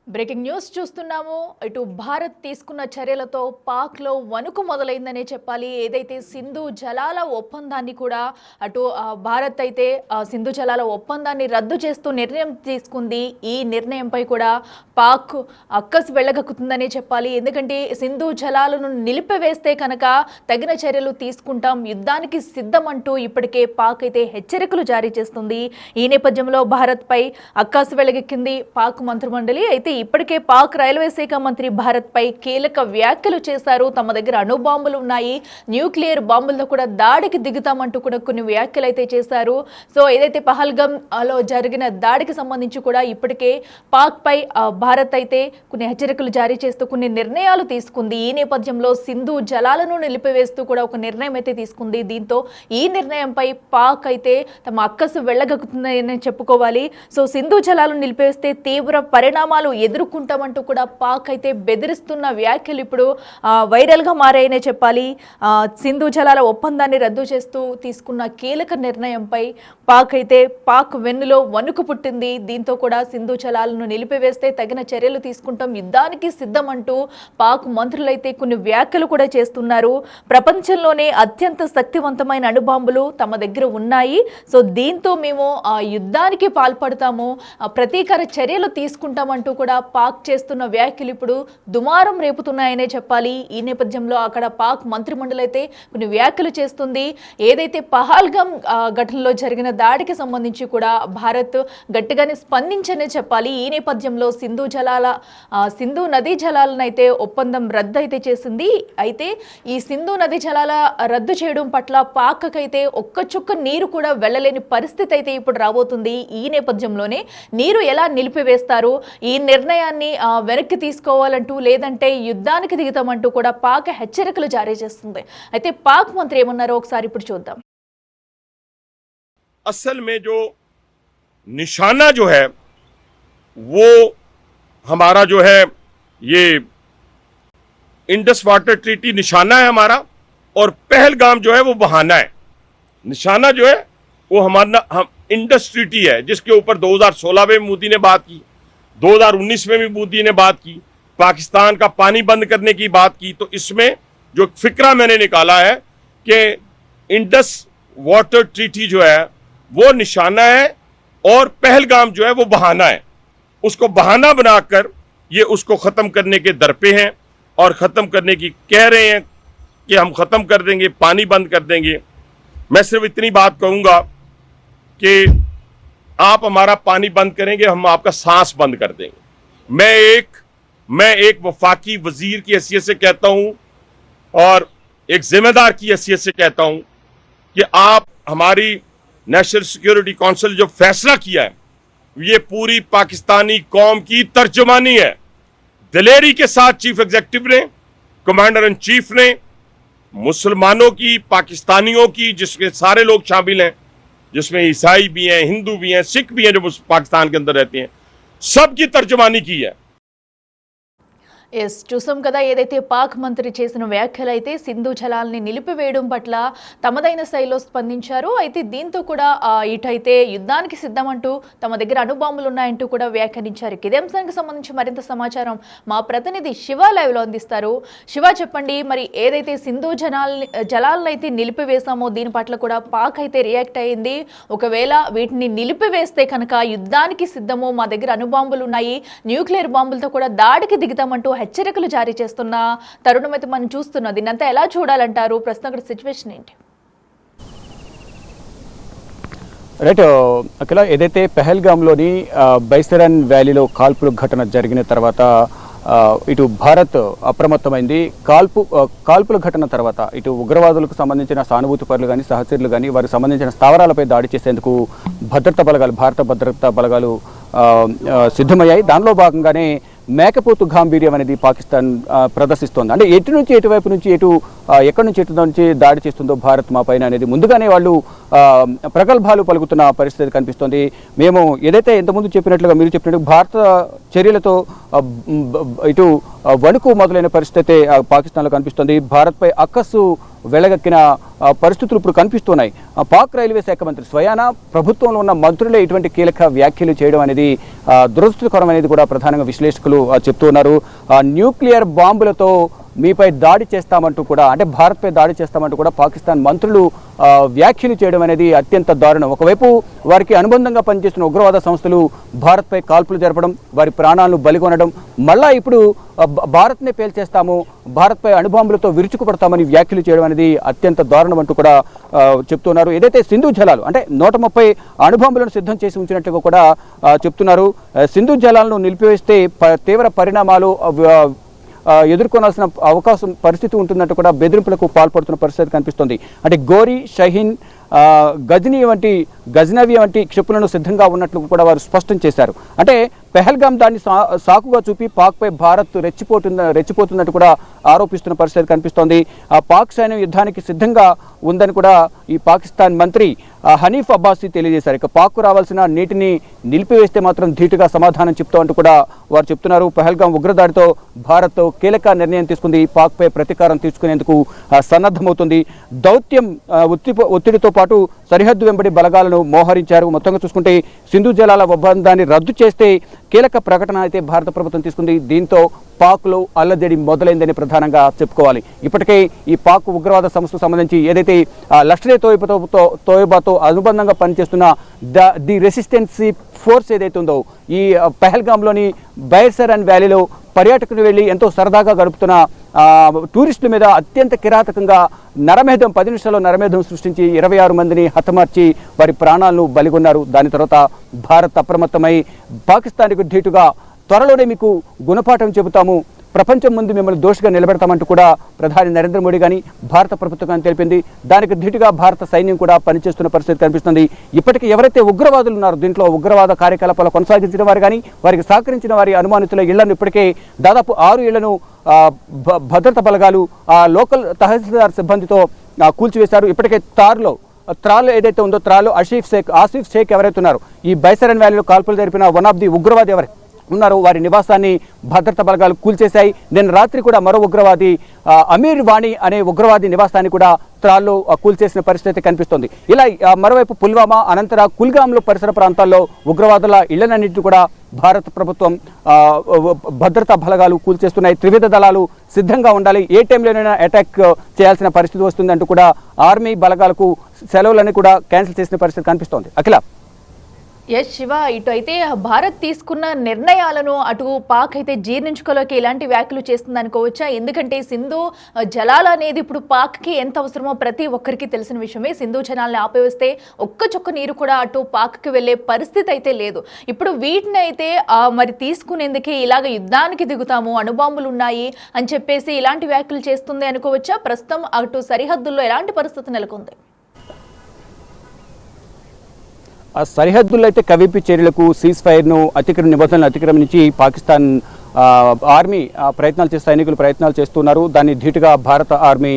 Breaking news చూస్తున్నాము. ఇటు భారత్ తీసుకున్న చర్యలతో పాక్లో వణుకు మొదలైందనే చెప్పాలి. ఏదైతే సింధు జలాల ఒప్పందాన్ని కూడా అటు భారత్ అయితే సింధు జలాల ఒప్పందాన్ని రద్దు చేస్తూ నిర్ణయం తీసుకుంది. ఈ నిర్ణయంపై కూడా పాక్ అక్కసు వెళ్ళగక్కుతుందనే చెప్పాలి. ఎందుకంటే సింధు జలాలను నిలిపివేస్తే కనుక తగిన చర్యలు తీసుకుంటాం, యుద్ధానికి సిద్ధం అంటూ ఇప్పటికే పాక్ అయితే హెచ్చరికలు జారీ చేస్తుంది. ఈ నేపథ్యంలో భారత్పై అక్కసు వెళ్ళగెక్కింది పాక్ మంత్రిమండలి. అయితే ఇప్పటికే పాక్ రైల్వే శాఖ మంత్రి భారత్ పై కీలక వ్యాఖ్యలు చేశారు. తమ దగ్గర అణుబాంబులు ఉన్నాయి, న్యూక్లియర్ బాంబులతో కూడా దాడికి దిగుతామంటూ కూడా కొన్ని వ్యాఖ్యలు అయితే చేశారు. సో ఏదైతే పహల్గామ్లో జరిగిన దాడికి సంబంధించి కూడా ఇప్పటికే పాక్ పై భారత్ అయితే కొన్ని హెచ్చరికలు జారీ చేస్తూ కొన్ని నిర్ణయాలు తీసుకుంది. ఈ నేపథ్యంలో సింధు జలాలను నిలిపివేస్తూ కూడా ఒక నిర్ణయం అయితే తీసుకుంది. దీంతో ఈ నిర్ణయంపై పాక్ అయితే తమ అక్కసు వెళ్ళగక్కుతుందని చెప్పుకోవాలి. సో సింధు జలాలను నిలిపివేస్తే తీవ్ర పరిణామాలు ఎదుర్కొంటామంటూ కూడా పాక్ అయితే బెదిరిస్తున్న వ్యాఖ్యలు ఇప్పుడు వైరల్గా మారాయనే చెప్పాలి. సింధు జలాల ఒప్పందాన్ని రద్దు చేస్తూ తీసుకున్న కీలక నిర్ణయంపై పాక్ వెన్నులో వణుకు పుట్టింది. దీంతో కూడా సింధు జలాలను నిలిపివేస్తే తగిన చర్యలు తీసుకుంటాం, యుద్ధానికి సిద్ధం అంటూ పాక్ మంత్రులైతే కొన్ని వ్యాఖ్యలు కూడా చేస్తున్నారు. ప్రపంచంలోనే అత్యంత శక్తివంతమైన అణుబాంబులు తమ దగ్గర ఉన్నాయి. సో దీంతో మేము యుద్ధానికి పాల్పడతాము, ప్రతీకార చర్యలు తీసుకుంటామంటూ కూడా పాక్ చేస్తున్న వ్యాఖ్యలు ఇప్పుడు దుమారం రేపుతున్నాయనే చెప్పాలి. ఈ నేపథ్యంలో అక్కడ పాక్ మంత్రిమండలి అయితే కొన్ని వ్యాఖ్యలు చేస్తుంది. ఏదైతే పహల్గామ్ ఘటనలో జరిగిన దాడికి సంబంధించి కూడా భారత్ గట్టిగానే స్పందించనే చెప్పాలి. ఈ నేపథ్యంలో సింధు నదీ జలాలను అయితే ఒప్పందం రద్దు అయితే చేసింది. అయితే ఈ సింధు నదీ జలాల రద్దు చేయడం పట్ల పాక్ అయితే ఒక్క చుక్క నీరు కూడా వెళ్ళలేని పరిస్థితి అయితే ఇప్పుడు రాబోతుంది. ఈ నేపథ్యంలోనే నీరు ఎలా నిలిపివేస్తారు, ఈ నిర్ణయాన్ని వెనక్కి తీసుకోవాలంటూ లేదంటే యుద్ధానికి దిగుతామంటూ కూడా పాక్ హెచ్చరికలు జారీ చేస్తుంది. అయితే పాక్ మంత్రి ఏమన్నారో ఒకసారి ఇప్పుడు చూద్దాం. असल में जो निशाना जो है वो हमारा जो है ये इंडस वाटर ट्रीटी निशाना है हमारा, और पहलगाम जो है वो बहाना है। निशाना जो है वो हमारा इंडस ट्रीटी है, जिसके ऊपर 2016 में मोदी ने बात की, 2019 में भी मोदी ने बात की, पाकिस्तान का पानी बंद करने की बात की। तो इसमें जो फिक्रा मैंने निकाला है कि इंडस वाटर ट्रीटी जो है वो निशाना है और पहलगाम जो है वो बहाना है। उसको बहाना बनाकर ये उसको खत्म करने के दर पे हैं और खत्म करने की कह रहे हैं कि हम खत्म कर देंगे, पानी बंद कर देंगे। मैं सिर्फ इतनी बात कहूंगा कि आप हमारा पानी बंद करेंगे, हम आपका सांस बंद कर देंगे। मैं एक वफाकी वजीर की हैसियत से कहता हूं और एक जिम्मेदार की हैसियत से कहता हूं कि आप हमारी नेशनल सिक्योरिटी काउंसिल जो फैसला किया है ये पूरी पाकिस्तानी कौम की तर्जुमानी है। दिलेरी के साथ चीफ एग्जीक्यूटिव ने, कमांडर इन चीफ ने, मुसलमानों की, पाकिस्तानियों की, जिसके सारे लोग शामिल हैं, जिसमें ईसाई भी हैं, हिंदू भी हैं, सिख भी हैं जो पाकिस्तान के अंदर रहते हैं, सबकी तर्जुमानी की है। ఎస్ చూసాం కదా, ఏదైతే పాక్ మంత్రి చేసిన వ్యాఖ్యలు అయితే సింధు జలాల్ని నిలిపివేయడం పట్ల తమదైన శైలిలో స్పందించారు. అయితే దీంతో కూడా ఇటైతే యుద్ధానికి సిద్ధమంటూ తమ దగ్గర అణుబాంబులు ఉన్నాయంటూ కూడా వ్యాఖ్యానించారు. ఇదే అంశానికి సంబంధించి మరింత సమాచారం మా ప్రతినిధి శివ లైవ్లో అందిస్తారు. శివ చెప్పండి, మరి ఏదైతే సింధు జలాలను అయితే నిలిపివేశామో దీని పట్ల కూడా పాక్ అయితే రియాక్ట్ అయ్యింది. ఒకవేళ వీటిని నిలిపివేస్తే కనుక యుద్ధానికి సిద్ధము, మా దగ్గర అణుబాంబులు ఉన్నాయి, న్యూక్లియర్ బాంబులతో కూడా దాడికి దిగుతామంటూ హెచ్చరికలు జారీ చేస్తున్న తరుణం అయితే మనం చూస్తున్నాం. దీన్నంతా ఎలా చూడాలంటారు? ప్రస్తుతం అక్కడ సిచ్యువేషన్ ఏంటి? రైట్ అఖిల, ఏదైతే పెహల్గామ్లోని బైసరన్ వ్యాలీలో కాల్పుల ఘటన జరిగిన తర్వాత ఇటు భారత్ అప్రమత్తమైంది. కాల్పుల ఘటన తర్వాత ఇటు ఉగ్రవాదులకు సంబంధించిన సానుభూతి పరులు కానీ, సహచరులు కానీ, వారికి సంబంధించిన స్థావరాలపై దాడి చేసేందుకు భారత భద్రతా బలగాలు సిద్ధమయ్యాయి. దానిలో భాగంగానే మేకపోతు గాంభీర్యం అనేది పాకిస్తాన్ ప్రదర్శిస్తోంది. అంటే ఎటువైపు నుంచి ఎక్కడి నుంచి ఎటు నుంచి దాడి చేస్తుందో భారత్ మా పైన అనేది ముందుగానే వాళ్ళు ప్రగల్భాలు పలుకుతున్న పరిస్థితి కనిపిస్తోంది. మేము ఏదైతే ఇంతకుముందు మీరు చెప్పినట్టు భారత చర్యలతో ఇటు వణుకు మొదలైన పరిస్థితి పాకిస్తాన్లో కనిపిస్తోంది. భారత్పై అక్కసు వెళ్ళగక్కిన పరిస్థితులు ఇప్పుడు కనిపిస్తున్నాయి. పాక్ రైల్వే శాఖ మంత్రి స్వయాన ప్రభుత్వంలో ఉన్న మంత్రులే ఇటువంటి కీలక వ్యాఖ్యలు చేయడం అనేది దురదృష్టకరం అనేది కూడా ప్రధానంగా విశ్లేషకులు చెప్తూ ఉన్నారు. న్యూక్లియర్ బాంబులతో మీపై దాడి చేస్తామంటూ కూడా, అంటే భారత్పై దాడి చేస్తామంటూ కూడా పాకిస్తాన్ మంత్రులు వ్యాఖ్యలు చేయడం అనేది అత్యంత దారుణం. ఒకవైపు వారికి అనుబంధంగా పనిచేస్తున్న ఉగ్రవాద సంస్థలు భారత్పై కాల్పులు జరపడం, వారి ప్రాణాలను బలిగొనడం, మళ్ళా ఇప్పుడు భారత్నే పేల్చేస్తాము, భారత్పై అణుబాంబులతో విరుచుకుపడతామని వ్యాఖ్యలు చేయడం అనేది అత్యంత దారుణం అంటూ కూడా చెప్తున్నారు. ఏదైతే సింధు జలాలు అంటే 130 అణుబాంబులను సిద్ధం చేసి ఉంచినట్టుగా కూడా చెప్తున్నారు. సింధు జలాలను నిలిపివేస్తే తీవ్ర పరిణామాలు ఎదుర్కొనాల్సిన పరిస్థితి ఉంటుందంటూ కూడా బెదిరింపులకు పాల్పడుతున్న పరిస్థితి కనిపిస్తుంది. అంటే గోరీ, షహీన్, గజనవి వంటి క్షిపణులను సిద్ధంగా ఉన్నట్లు కూడా వారు స్పష్టం చేశారు. అంటే పెహల్గాం దాన్ని సాకుగా చూపి పాక్పై భారత్ రెచ్చిపోతున్నట్టు కూడా ఆరోపిస్తున్న పరిస్థితి కనిపిస్తోంది. పాక్ సైన్యం యుద్ధానికి సిద్ధంగా ఉందని కూడా ఈ పాకిస్తాన్ మంత్రి హనీఫ్ అబ్బాసీ తెలియజేశారు. ఇక పాక్కు రావాల్సిన నీటిని నిలిపివేస్తే మాత్రం ధీటుగా సమాధానం చెప్తామంటూ కూడా వారు చెప్తున్నారు. పెహల్గాం ఉగ్రదాడితో భారత్ కీలక నిర్ణయం తీసుకుంది. పాక్పై ప్రతీకారం తీసుకునేందుకు సన్నద్ధమవుతుంది. దౌత్యం ఒత్తిడితో పాటు సరిహద్దు వెంబడి బలగాలను మోహరించారు. మొత్తంగా చూసుకుంటే సింధు జలాల ఒప్పందాన్ని రద్దు చేస్తే కీలక ప్రకటన అయితే భారత ప్రభుత్వం తీసుకుంది. దీంతో పాక్లో అల్లజడి మొదలైందని ప్రధానంగా చెప్పుకోవాలి. ఇప్పటికే ఈ పాక్ ఉగ్రవాద సంస్థకు సంబంధించి ఏదైతే లష్కరే తోయబాతో అనుబంధంగా పనిచేస్తున్న ది రెసిస్టెన్సీ ఫోర్స్ ఏదైతే ఉందో ఈ పెహల్గాంలోని బైర్సరన్ వ్యాలీలో పర్యాటకులు వెళ్ళి ఎంతో సరదాగా గడుపుతున్న టూరిస్టుల మీద అత్యంత కిరాతకంగా 10 నిమిషాల్లో నరమేధం సృష్టించి 26 మందిని హతమార్చి వారి ప్రాణాలను బలిగొన్నారు. దాని తర్వాత భారత్ అప్రమత్తమై పాకిస్తాన్కు ధీటుగా త్వరలోనే మీకు గుణపాఠం చెబుతాము, ప్రపంచం ముందు మిమ్మల్ని దోషిగా నిలబెడతామంటూ కూడా ప్రధాని నరేంద్ర మోడీ కానీ భారత ప్రభుత్వం కానీ తెలిపింది. దానికి ధీటుగా భారత సైన్యం కూడా పనిచేస్తున్న పరిస్థితి కనిపిస్తుంది. ఇప్పటికీ ఎవరైతే ఉగ్రవాదులు ఉన్నారో దీంట్లో ఉగ్రవాద కార్యకలాపాలు కొనసాగించిన వారు కానీ వారికి సహకరించిన వారి అనుమానితుల ఇళ్లను ఇప్పటికే దాదాపు 6 ఇళ్లను భద్రతా బలగాలు లోకల్ తహసీల్దార్ సిబ్బందితో కూల్చివేశారు. ఇప్పటికే త్రాల్ ఏదైతే ఉందో త్రాలు ఆసిఫ్ షేక్ ఎవరైతే ఉన్నారో ఈ బైసరన్ వ్యాలీలో కాల్పులు జరిపిన వన్ ఆఫ్ ది ఉగ్రవాది ఎవరైతే ఉన్నారో వారి నివాసాన్ని భద్రతా బలగాలు కూల్చేశాయి. నిన్న రాత్రి కూడా మరో ఉగ్రవాది అమీర్ వాణి అనే ఉగ్రవాది నివాసాన్ని కూడా త్రాల్లో కూల్చేసిన పరిస్థితి కనిపిస్తోంది. ఇలా మరోవైపు పుల్వామా, అనంతర కుల్గాంలో పరిసర ప్రాంతాల్లో ఉగ్రవాదుల ఇళ్లన్నింటినీ కూడా భారత ప్రభుత్వం భద్రతా బలగాలు కూల్చేస్తున్నాయి. త్రివిధ దళాలు సిద్ధంగా ఉండాలి, ఏ టైంలోనైనా అటాక్ చేయాల్సిన పరిస్థితి వస్తుందంటూ కూడా ఆర్మీ బలగాలకు సెలవులని కూడా క్యాన్సిల్ చేసిన పరిస్థితి కనిపిస్తోంది. అఖిల. ఎస్ శివ, ఇటు అయితే భారత్ తీసుకున్న నిర్ణయాలను అటు పాక్ అయితే జీర్ణించుకోలేక ఇలాంటి వ్యాఖ్యలు చేస్తుంది అనుకోవచ్చా? ఎందుకంటే సింధు జలాలు అనేది ఇప్పుడు పాక్కి ఎంత అవసరమో ప్రతి ఒక్కరికి తెలిసిన విషయమే. సింధు జలాలను ఆపివేస్తే ఒక్క చుక్క నీరు కూడా అటు పాక్కి వెళ్ళే పరిస్థితి అయితే లేదు. ఇప్పుడు వీటిని అయితే మరి తీసుకునేందుకే ఇలాగ యుద్ధానికి దిగుతాము, అణుబాంబులు ఉన్నాయి అని చెప్పేసి ఇలాంటి వ్యాఖ్యలు చేస్తుంది అనుకోవచ్చా? ప్రస్తుతం అటు సరిహద్దుల్లో ఎలాంటి పరిస్థితి నెలకొంది? ఆ సరిహద్దుల్లో అయితే కవింపు చర్యలకు సీజ్ ఫైర్ను నిబంధనలు అతిక్రమించి పాకిస్తాన్ ఆర్మీ సైనికులు ప్రయత్నాలు చేస్తున్నారు. దాన్ని ధీటుగా భారత ఆర్మీ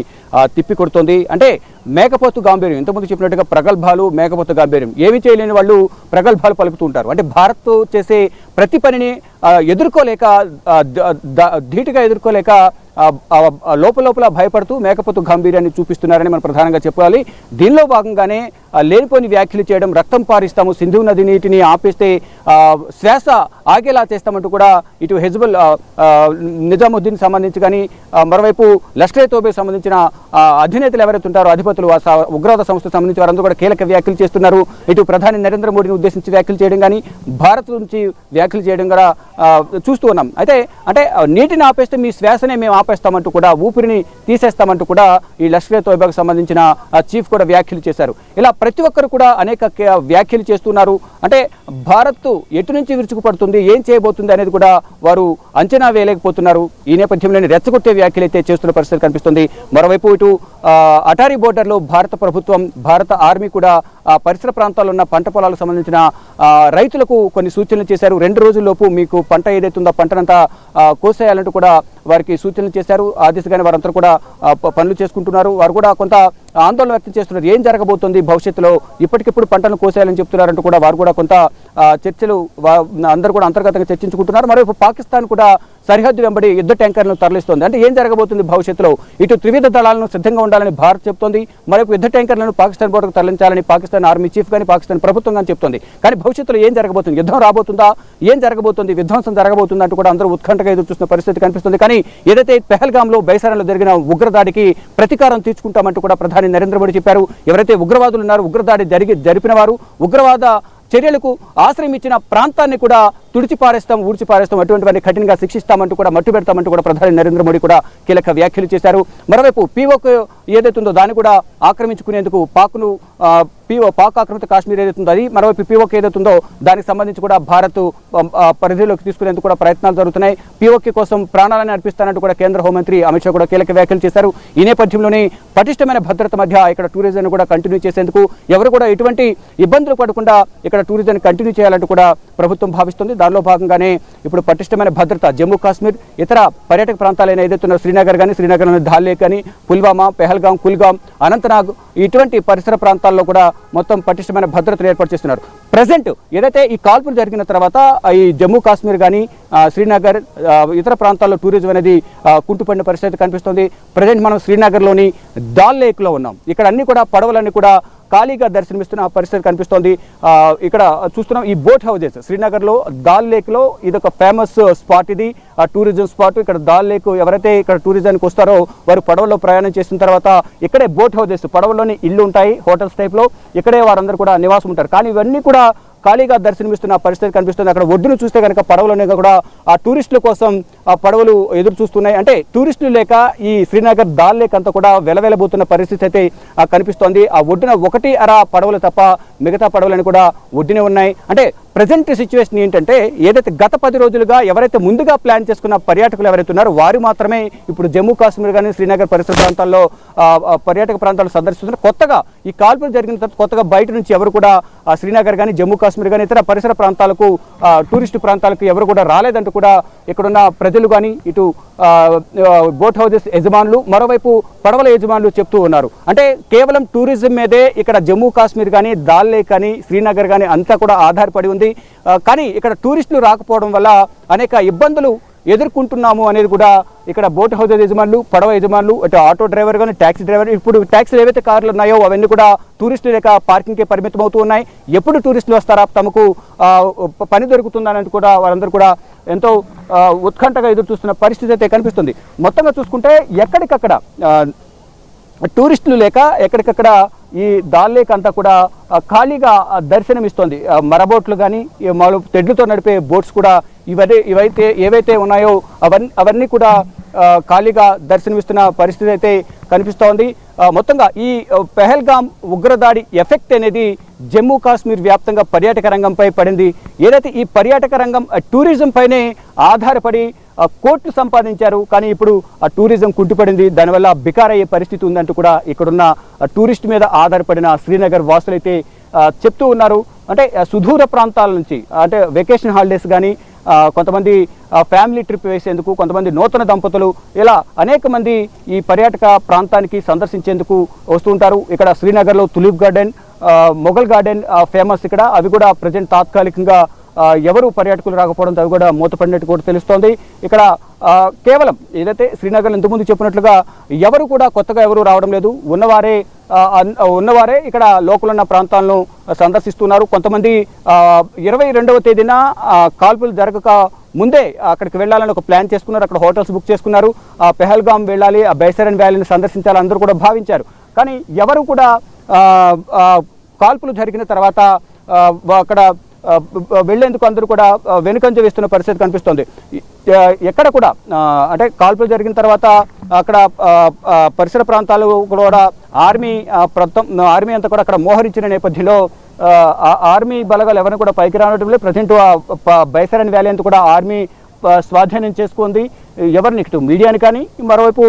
తిప్పికొడుతోంది. అంటే మేకపోతు గాంభీర్యం, ఇంతకుముందు చెప్పినట్టుగా ప్రగల్భాలు, మేకపోతు గాంభీర్యం, ఏమి చేయలేని వాళ్ళు ప్రగల్భాలు పలుకుతూ ఉంటారు. అంటే భారత్ చేసే ప్రతి పనిని ధీటుగా ఎదుర్కోలేక లోపల భయపడుతూ మేకపోతు గాంభీర్యాన్ని చూపిస్తున్నారని మనం ప్రధానంగా చెప్పాలి. దీనిలో భాగంగానే లేనిపోని వ్యాఖ్యలు చేయడం, రక్తం పారిస్తాము, సింధు నది నీటిని ఆపేస్తే శ్వాస ఆగేలా చేస్తామంటూ కూడా ఇటు హెజ్బుల్ నిజాముద్దీన్ సంబంధించి కానీ మరోవైపు లష్కరే తోబే సంబంధించిన అధినేతలు ఎవరైతే ఉంటారో అధిపతులు ఉగ్రవాద సంస్థకు సంబంధించి వారందరూ కూడా కీలక వ్యాఖ్యలు చేస్తున్నారు. ఇటు ప్రధాని నరేంద్ర మోడీని ఉద్దేశించి వ్యాఖ్యలు చేయడం కానీ భారత్ నుంచి వ్యాఖ్యలు చేయడం కూడా చూస్తూ ఉన్నాం. అంటే నీటిని ఆపేస్తే మీ శ్వాసనే మేము ఆపేస్తామంటూ కూడా, ఊపిరిని తీసేస్తామంటూ కూడా ఈ లష్కరే తోయిబాకు సంబంధించిన చీఫ్ కూడా వ్యాఖ్యలు చేశారు. ఇలా ప్రతి ఒక్కరు కూడా అనేక వ్యాఖ్యలు చేస్తున్నారు. అంటే భారత్ ఎటు నుంచి విరుచుకుపడుతుంది, ఏం చేయబోతుంది అనేది కూడా వారు అంచనా వేయలేకపోతున్నారు. ఈ నేపథ్యంలోనే రెచ్చగొట్టే వ్యాఖ్యలు అయితే చేస్తున్న పరిస్థితి కనిపిస్తుంది. మరోవైపు ఇటు అటారీ బోర్డర్లో భారత ప్రభుత్వం, భారత ఆర్మీ కూడా పరిసర ప్రాంతాల్లో ఉన్న పంట పొలాలకు సంబంధించిన రైతులకు కొన్ని సూచనలు చేశారు. 2 రోజుల్లోపు మీకు పంట ఏదైతే ఉందో పంటనంతా కోసేయాలంటూ కూడా వారికి సూచనలు చేశారు. ఆ దిశగానే వారంతా కూడా పనులు చేసుకుంటున్నారు. వారు కూడా కొంత ఆందోళన వ్యక్తం చేస్తున్నారు. ఏం జరగబోతుంది భవిష్యత్తులో, ఇప్పటికిప్పుడు పంటను కోసేయాలని చెప్తున్నారంటూ కూడా వారు కూడా కొంత చర్చలు అందరూ కూడా అంతర్గతంగా చర్చించుకుంటున్నారు. మరోవైపు పాకిస్తాన్ కూడా సరిహద్దు వెంబడి యుద్ధ ట్యాంకర్లను తరలిస్తోంది. అంటే ఏం జరగబోతుంది భవిష్యత్తులో? ఇటు త్రివిధ దళాలను సిద్ధంగా ఉండాలని భారత్ చెప్తోంది, మరొక యుద్ధ ట్యాంకర్లను పాకిస్తాన్ బోర్డుకు తరలించాలని పాకిస్తాన్ ఆర్మీ చీఫ్ కానీ పాకిస్తాన్ ప్రభుత్వం కానీ చెప్తోంది. కానీ భవిష్యత్తులో ఏం జరగబోతుంది? యుద్ధం రాబోతుందా? ఏం జరగబోతుంది? విధ్వంసం జరగబోతుందా అంటూ కూడా అందరూ ఉత్కంఠగా ఎదురు చూస్తున్న పరిస్థితి కనిపిస్తుంది. కానీ ఏదైతే పెహల్గాంలో బైసారంలో జరిగిన ఉగ్రదాడికి ప్రతీకారం తీర్చుకుంటామంటూ కూడా ప్రధాని నరేంద్ర మోడీ చెప్పారు. ఎవరైతే ఉగ్రవాదులు ఉన్నారో, ఉగ్రదాడి జరిపిన వారు, ఉగ్రవాద చర్యలకు ఆశ్రయం ఇచ్చిన ప్రాంతాన్ని కూడా ఊడ్చిపారేస్తాం, అటువంటివన్నీ కఠినంగా శిక్షిస్తామంటూ కూడా మట్టు పెడతామంటూ కూడా ప్రధాని నరేంద్ర మోడీ కూడా కీలక వ్యాఖ్యలు చేశారు. మరోవైపు పీఓకు ఏదైతే ఉందో దాన్ని కూడా ఆక్రమించుకునేందుకు పాక్ ఆక్రమిత కాశ్మీర్ ఏదైతుందో అది, మరోవైపు పీఓకి ఏదైతుందో దానికి సంబంధించి కూడా భారత్ పరిధిలోకి తీసుకునేందుకు కూడా ప్రయత్నాలు జరుగుతున్నాయి. పీఓకి కోసం ప్రాణాలను అర్పిస్తానంటూ కూడా కేంద్ర హోంమంత్రి అమిత్ షా కూడా కీలక వ్యాఖ్యలు చేశారు. ఈ నేపథ్యంలోనే పటిష్టమైన భద్రత మధ్య ఇక్కడ టూరిజం కూడా కంటిన్యూ చేసేందుకు, ఎవరు కూడా ఎటువంటి ఇబ్బందులు పడకుండా ఇక్కడ టూరిజం కంటిన్యూ చేయాలంటూ కూడా ప్రభుత్వం భావిస్తుంది. దానిలో భాగంగానే ఇప్పుడు పటిష్టమైన భద్రత జమ్మూ కాశ్మీర్, ఇతర పర్యాటక ప్రాంతాలైన ఏదైతే శ్రీనగర్ కానీ, శ్రీనగర్లోని ధాల్ లేక్ కానీ, పుల్వామా, పెహల్గాం, కుల్గాం, అనంతనాగ్ ఇటువంటి పరిసర ప్రాంతాల్లో కూడా మొత్తం పటిష్టమైన భద్రతను ఏర్పాటు చేస్తున్నారు. ప్రజెంట్ ఏదైతే ఈ కాల్పులు జరిగిన తర్వాత ఈ జమ్మూ కాశ్మీర్ కానీ, శ్రీనగర్, ఇతర ప్రాంతాల్లో టూరిజం అనేది కుంటుపడిన పరిస్థితి కనిపిస్తుంది. ప్రజెంట్ మనం శ్రీనగర్లోని డాల్ లేక్లో ఉన్నాం. ఇక్కడ అన్ని కూడా పడవలన్నీ కూడా ఖాళీగా దర్శనమిస్తున్న పరిస్థితి కనిపిస్తోంది. ఇక్కడ చూస్తున్నాం ఈ బోట్ హౌజెస్ శ్రీనగర్లో డాల్ లేక్లో ఇదొక ఫేమస్ స్పాట్, ఇది టూరిజం స్పాట్. ఇక్కడ డాల్ లేక్ ఎవరైతే ఇక్కడ టూరిజానికి వస్తారో వారు పడవలో ప్రయాణం చేసిన తర్వాత ఇక్కడే బోట్ హౌజెస్, పడవలోని ఇల్లు ఉంటాయి హోటల్స్ టైప్లో, ఇక్కడే వారందరూ కూడా నివాసం ఉంటారు. కానీ ఇవన్నీ కూడా ఖాళీగా దర్శనమిస్తున్న పరిస్థితి కనిపిస్తుంది. అక్కడ ఒడ్డును చూస్తే కనుక పడవలోనే కూడా ఆ టూరిస్టుల కోసం ఆ పడవలు ఎదురు చూస్తున్నాయి. అంటే టూరిస్టులు లేక ఈ శ్రీనగర్ డాల్ లేక్ అంతా కూడా వెలవెలబోతున్న పరిస్థితి అయితే కనిపిస్తోంది. ఆ ఒడ్డున ఒకటి అర పడవలు తప్ప మిగతా పడవలని కూడా ఒడ్డునే ఉన్నాయి. అంటే ప్రజెంట్ సిచ్యువేషన్ ఏంటంటే ఏదైతే గత 10 రోజులుగా ఎవరైతే ముందుగా ప్లాన్ చేసుకున్న పర్యాటకులు ఎవరైతే ఉన్నారో వారు మాత్రమే ఇప్పుడు జమ్మూ కాశ్మీర్ కానీ, శ్రీనగర్ పరిసర ప్రాంతాల్లో పర్యాటక ప్రాంతాలు సందర్శిస్తున్నారు. కొత్తగా ఈ కాల్పులు జరిగిన తర్వాత కొత్తగా బయట నుంచి ఎవరు కూడా శ్రీనగర్ కానీ, జమ్మూ కాశ్మీర్ కానీ, ఇతర పరిసర ప్రాంతాలకు, టూరిస్టు ప్రాంతాలకు ఎవరు కూడా రాలేదంటూ కూడా ఇక్కడున్న ప్రజలు కానీ, ఇటు బోట్ హౌజెస్ యజమానులు, మరోవైపు పడవల యజమానులు చెప్తూ ఉన్నారు. అంటే కేవలం టూరిజం మీదే ఇక్కడ జమ్మూ కాశ్మీర్ కానీ, దాల్ లేక్ కానీ, శ్రీనగర్ కానీ అంతా కూడా ఆధారపడి ఉంది. కానీ ఇక్కడ టూరిస్టులు రాకపోవడం వల్ల అనేక ఇబ్బందులు ఎదుర్కొంటున్నాము అనేది కూడా ఇక్కడ బోట్ హౌస్ యజమానులు, పడవ యజమానులు, అటు ఆటో డ్రైవర్ కానీ, ట్యాక్సీ డ్రైవర్, ఇప్పుడు ట్యాక్సీలు ఏవైతే కార్లు ఉన్నాయో అవన్నీ కూడా టూరిస్టులు లేక పార్కింగ్కే పరిమితం అవుతూ ఉన్నాయి. ఎప్పుడు టూరిస్టులు వస్తారా, తమకు పని దొరుకుతుందని కూడా వారందరూ కూడా ఎంతో ఉత్కంఠగా ఎదురు చూస్తున్న పరిస్థితి అయితే కనిపిస్తుంది. మొత్తంగా చూసుకుంటే ఎక్కడికక్కడ టూరిస్టులు లేక ఎక్కడికక్కడ ఈ దాల్ లేక్ అంతా కూడా ఖాళీగా దర్శనమిస్తోంది. మరబోట్లు కానీ, తెడ్లతో నడిపే బోట్స్ కూడా ఏవైతే ఉన్నాయో అవన్నీ కూడా ఖాళీగా దర్శనమిస్తున్న పరిస్థితి అయితే కనిపిస్తోంది. మొత్తంగా ఈ పెహల్గాం ఉగ్రదాడి ఎఫెక్ట్ అనేది జమ్మూ కాశ్మీర్ వ్యాప్తంగా పర్యాటక రంగంపై పడింది. ఏదైతే ఈ పర్యాటక రంగం టూరిజం పైనే ఆధారపడి కోట్లు సంపాదించారు, కానీ ఇప్పుడు ఆ టూరిజం కుంటుపడింది. దానివల్ల బికారయ్యే పరిస్థితి ఉందంటూ కూడా ఇక్కడున్న టూరిస్ట్ మీద ఆధారపడిన శ్రీనగర్ వాసులైతే చెప్తూ ఉన్నారు. అంటే సుదూర ప్రాంతాల నుంచి, అంటే వెకేషన్ హాలిడేస్ కానీ, కొంతమంది ఫ్యామిలీ ట్రిప్ వేసేందుకు, కొంతమంది నూతన దంపతులు, ఇలా అనేక మంది ఈ పర్యాటక ప్రాంతానికి సందర్శించేందుకు వస్తూ ఉంటారు. ఇక్కడ శ్రీనగర్లో tulip garden, Mughal garden famous ఇక్కడ. అవి కూడా ప్రజెంట్ తాత్కాలికంగా ఎవరు పర్యాటకులు రాకపోవడంతో అవి కూడా మూతపడినట్టు కూడా తెలుస్తోంది. ఇక్కడ కేవలం ఏదైతే శ్రీనగర్ ఇంతకుముందు చెప్పినట్లుగా ఎవరు కూడా కొత్తగా ఎవరు రావడం లేదు. ఉన్నవారే ఇక్కడ లోకల్ ఉన్న ప్రాంతాలను సందర్శిస్తున్నారు. కొంతమంది 22వ తేదీన కాల్పులు జరగక ముందే అక్కడికి వెళ్ళాలని ఒక ప్లాన్ చేసుకున్నారు. అక్కడ హోటల్స్ బుక్ చేసుకున్నారు. పెహల్గాం వెళ్ళాలి, ఆ బైసరన్ వ్యాలీని సందర్శించాలి అందరూ కూడా భావించారు. కానీ ఎవరు కూడా కాల్పులు జరిగిన తర్వాత అక్కడ వెళ్లేందుకు అందరూ కూడా వెనుకంజ వేస్తున్న పరిస్థితి కనిపిస్తోంది. ఎక్కడ కూడా అంటే కాల్పులు జరిగిన తర్వాత అక్కడ పరిసర ప్రాంతాలు కూడా ఆర్మీ అంతా కూడా అక్కడ మోహరించిన నేపథ్యంలో ఆర్మీ బలగాలు ఎవరిని కూడా పైకి రావడం లేదు. ప్రజెంట్ బైసరన్ వ్యాలీ అంతా కూడా ఆర్మీ స్వాధీనం చేసుకుంది. ఎవరిని ఇటు మీడియాని కానీ, మరోవైపు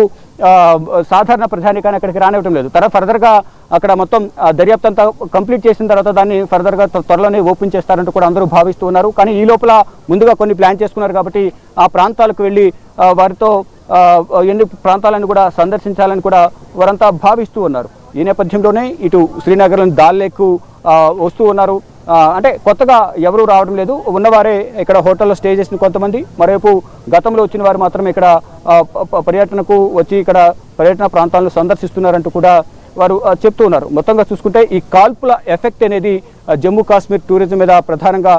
సాధారణ ప్రజాని కానీ అక్కడికి రానివ్వడం లేదు. ఫర్దర్గా అక్కడ మొత్తం దర్యాప్తు అంతా కంప్లీట్ చేసిన తర్వాత దాన్ని ఫర్దర్గా త్వరలోనే ఓపెన్ చేస్తారంటూ కూడా అందరూ భావిస్తూ ఉన్నారు. కానీ ఈ లోపల ముందుగా కొన్ని ప్లాన్ చేసుకున్నారు కాబట్టి ఆ ప్రాంతాలకు వెళ్ళి వారితో ఎన్ని ప్రాంతాలను కూడా సందర్శించాలని కూడా వారంతా భావిస్తూ ఉన్నారు. ఈ నేపథ్యంలోనే ఇటు శ్రీనగర్లోని దాల్ లేక్ వస్తూ ఉన్నారు. అంటే కొత్తగా ఎవరూ రావడం లేదు, ఉన్నవారే ఇక్కడ హోటల్లో స్టే చేసిన కొంతమంది, మరోవైపు గతంలో వచ్చిన వారు మాత్రమే ఇక్కడ పర్యటనకు వచ్చి ఇక్కడ పర్యటన ప్రాంతాలను సందర్శిస్తున్నారంటూ కూడా వారు చెప్తూ ఉన్నారు. మొత్తంగా చూసుకుంటే ఈ కాల్పుల ఎఫెక్ట్ అనేది జమ్మూ కాశ్మీర్ టూరిజం మీద ప్రధానంగా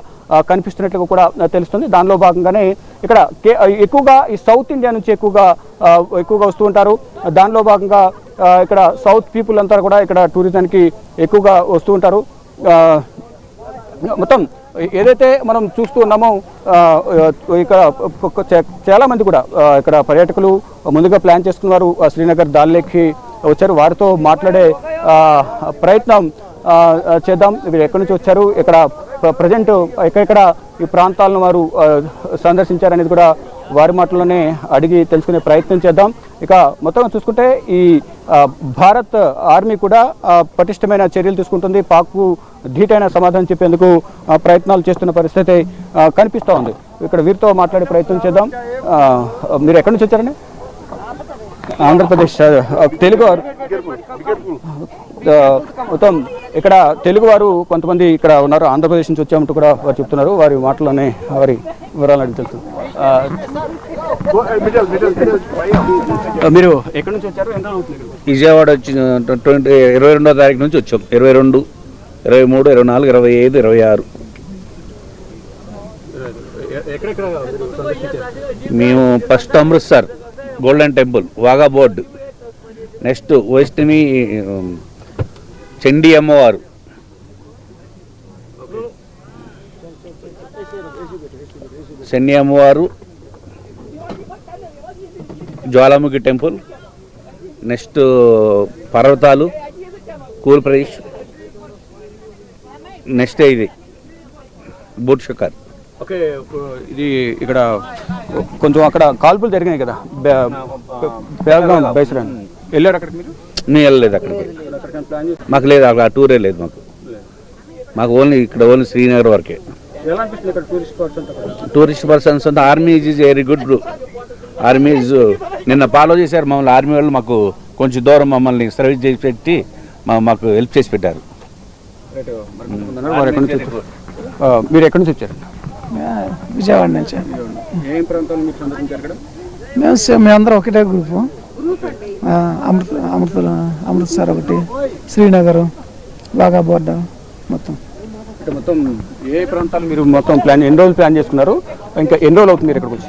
కనిపిస్తున్నట్లుగా కూడా తెలుస్తుంది. దానిలో భాగంగానే ఇక్కడ ఎక్కువగా ఈ సౌత్ ఇండియా నుంచి ఎక్కువగా వస్తూ ఉంటారు. దానిలో భాగంగా ఇక్కడ సౌత్ పీపుల్ అంతా కూడా ఇక్కడ టూరిజానికి ఎక్కువగా వస్తూ ఉంటారు. మొత్తం ఏదైతే మనం చూస్తూ ఉన్నామో ఇక్కడ చాలామంది కూడా ఇక్కడ పర్యాటకులు ముందుగా ప్లాన్ చేసుకున్నారు, శ్రీనగర్ దాల్ లేక్కి వచ్చారు. వారితో మాట్లాడే ప్రయత్నం చేద్దాం. వీరు ఎక్కడి నుంచి వచ్చారు, ఇక్కడ ప్రజెంట్ ఎక్కడెక్కడ ఈ ప్రాంతాలను వారు సందర్శించారనేది కూడా వారి మాటల్లోనే అడిగి తెలుసుకునే ప్రయత్నం చేద్దాం. ఇక మొత్తం చూసుకుంటే ఈ భారత్ ఆర్మీ కూడా పటిష్టమైన చర్యలు తీసుకుంటుంది. పాక్కు ధీటైన సమాధానం చెప్పేందుకు ప్రయత్నాలు చేస్తున్న పరిస్థితి కనిపిస్తూ ఉంది. ఇక్కడ వీరితో మాట్లాడే ప్రయత్నం చేద్దాం. మీరు ఎక్కడి నుంచి వచ్చారండి? ఆంధ్రప్రదేశ్ తెలుగు మొత్తం ఇక్కడ తెలుగు వారు కొంతమంది ఇక్కడ ఉన్నారు, ఆంధ్రప్రదేశ్ నుంచి వచ్చామంటూ కూడా వారు చెప్తున్నారు. వారి మాటల్లోనే వారి వివరాలు అడిగి తెలుసు. మీరు ఎక్కడి నుంచి వచ్చారు? విజయవాడ వచ్చి 22వ తారీఖు నుంచి వచ్చాం. 22, 23, 24, 25, 26 మేము first Amritsar Golden Temple, Wagah border, next వెస్ట్ని చండీ అమ్మవారు, శని అమ్మవారు, జ్వాలాముఖి టెంపుల్, నెక్స్ట్ పర్వతాలు, కూల్ ప్రదేశ్, నెక్స్ట్ ఇది బూట్ షికార్. ఓకే, ఇది ఇక్కడ కొంచెం అక్కడ కాల్పులు జరిగినాయి కదా, బైసరాన్ వెళ్ళారు అక్కడికి మీరు? నేను వెళ్ళలేదు అక్కడికి, మాకు లేదు అక్కడ ఆ టూరే లేదు మాకు ఓన్లీ శ్రీనగర్ వరకే. టూరిస్ట్ పర్సన్స్ అంతా army is very good. Army నిన్న ఫాలో చేశారు మమ్మల్ని, ఆర్మీ వాళ్ళు మాకు కొంచెం దూరం మమ్మల్ని సర్వీస్ చేసి పెట్టి మాకు హెల్ప్ చేసి పెట్టారు. మీరు ఎక్కడి నుంచి వచ్చారు? విజయవాడ నుంచి. ఏం ప్రాంతాలు మీరు సందర్శించారు ఇక్కడ? మేమందరం ఒకటే గ్రూపు. అమృత్సర్ ఒకటి, శ్రీనగర్, వాఘా బోర్డర్ మొత్తం. ఇక్కడ మొత్తం ఏ ప్రాంతాలు మీరు మొత్తం ప్లాన్, ఎన్ని రోజులు ప్లాన్ చేసుకున్నారు? ఇంకా ఎన్ని రోజులు అవుతుంది మీరు ఇక్కడికి వచ్చి?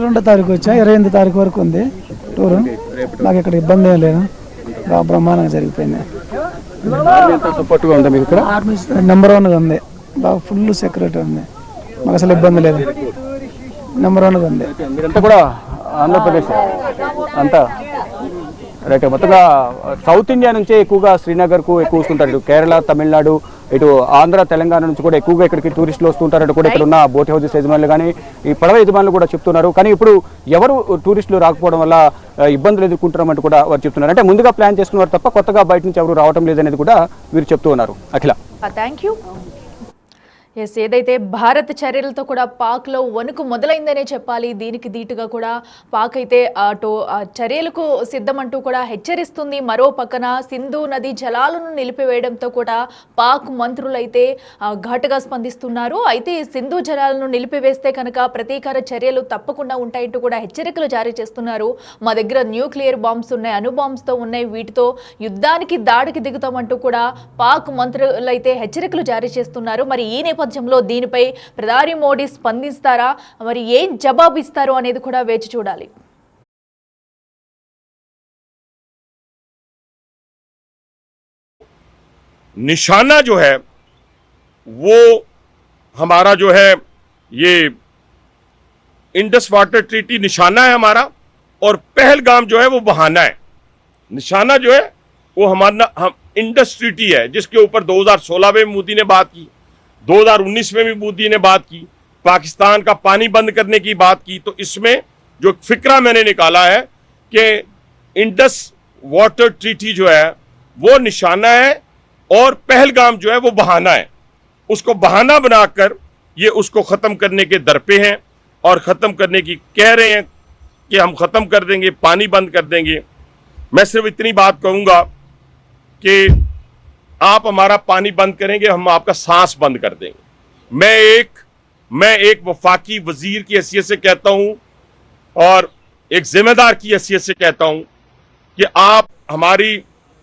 2వ తారీఖు వచ్చా, 28వ తారీఖు వరకు ఉంది టూరు. నాకు ఇక్కడ ఇబ్బంది ఏం లేదు, బాగా బ్రహ్మాండంగా జరిగిపోయింది. సపోర్ట్గా ఉందా మీకు ఇక్కడ? ఆర్మీ నెంబర్ 1గా ఉంది, బాగా ఫుల్ సెక్యూరిటీ ఉంది, మాకు అసలు ఇబ్బంది లేదు, నెంబర్ 1గా ఉంది. మీరంతా కూడా ఆంధ్రప్రదేశ్ అంతా రైట్. మొత్తంగా సౌత్ ఇండియా నుంచే ఎక్కువగా శ్రీనగర్కు ఎక్కువ వస్తుంటారు. ఇటు కేరళ, తమిళనాడు, ఇటు ఆంధ్ర, తెలంగాణ నుంచి కూడా ఎక్కువగా ఇక్కడికి టూరిస్టులు వస్తుంటారు. కూడా ఇక్కడ ఉన్న బోట్ హౌసెస్ యజమానులు కానీ ఈ పడవ యజమానులు కూడా చెప్తున్నారు. కానీ ఇప్పుడు ఎవరు టూరిస్టులు రాకపోవడం వల్ల ఇబ్బందులు ఎదుర్కొంటున్నామంటూ కూడా వారు చెప్తున్నారు. అంటే ముందుగా ప్లాన్ చేసుకున్నారు తప్ప కొత్తగా బయట నుంచి ఎవరు రావడం లేదనేది కూడా వీరు చెప్తూ ఉన్నారు. అఖిల, థ్యాంక్ యూ. ఎస్, ఏదైతే భారత్ చర్యలతో కూడా పాక్లో వణుకు మొదలైందనే చెప్పాలి. దీనికి ధీటుగా కూడా పాక్ అయితే అటు చర్యలకు సిద్ధమంటూ కూడా హెచ్చరిస్తుంది. మరో పక్కన సింధు నది జలాలను నిలిపివేయడంతో కూడా పాక్ మంత్రులైతే ఘాటుగా స్పందిస్తున్నారు. అయితే సింధు జలాలను నిలిపివేస్తే కనుక ప్రతీకార చర్యలు తప్పకుండా ఉంటాయంటూ కూడా హెచ్చరికలు జారీ చేస్తున్నారు. మా దగ్గర న్యూక్లియర్ బాంబ్స్ ఉన్నాయి, అణుబాంబ్స్తో ఉన్నాయి, వీటితో యుద్ధానికి దాడికి దిగుతామంటూ కూడా పాక్ మంత్రులైతే హెచ్చరికలు జారీ చేస్తున్నారు. మరి ఈ నేపథ్యంలో దీనిపై ప్రధాని మోడీ స్పందిస్తారా, మరి ఏం జవాబు ఇస్తారు అనేది కూడా వేచి చూడాలి. निशाना जो है वो हमारा जो है ये इंडस वाटर ट्रीटी निशाना है हमारा, और पहलगाम जो है वो बहाना है. निशाना जो है वो हमारा हम इंडस ट्रीटी है, जिसके ऊपर 2016 में मोदी ने बात की, 2019 में भी मोदी ने बात की, पाकिस्तान का पानी बंद करने की बात की. तो इसमें जो फिक्रा मैंने निकाला है कि इंडस वाटर ट्रीटी जो है वो निशाना है और पहलगाम जो है वो बहाना है. उसको बहाना बनाकर ये उसको खत्म करने के दर पे हैं और खत्म करने की कह रहे हैं कि हम खत्म कर देंगे, पानी बंद कर देंगे. मैं सिर्फ इतनी बात कहूंगा कि आप हमारा पानी बंद करेंगे, हम आपका सांस बंद कर देंगे। मैं एक वफाकी वजीर की हैसियत से कहता हूं और एक जिम्मेदार की हैसियत से कहता हूं कि आप हमारी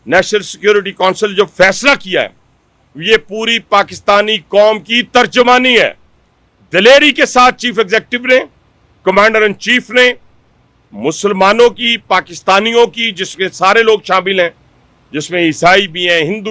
नेशनल सिक्योरिटी काउंसिल जो फैसला किया है, ये पूरी पाकिस्तानी कौम की तर्जुमानी है। दिलेरी के साथ चीफ एग्जीक्यूटिव ने, कमांडर इन चीफ ने, मुसलमानों की, पाकिस्तानियों की, जिसके सारे लोग शामिल हैं, जिसमें ईसाई भी हैं, हिंदू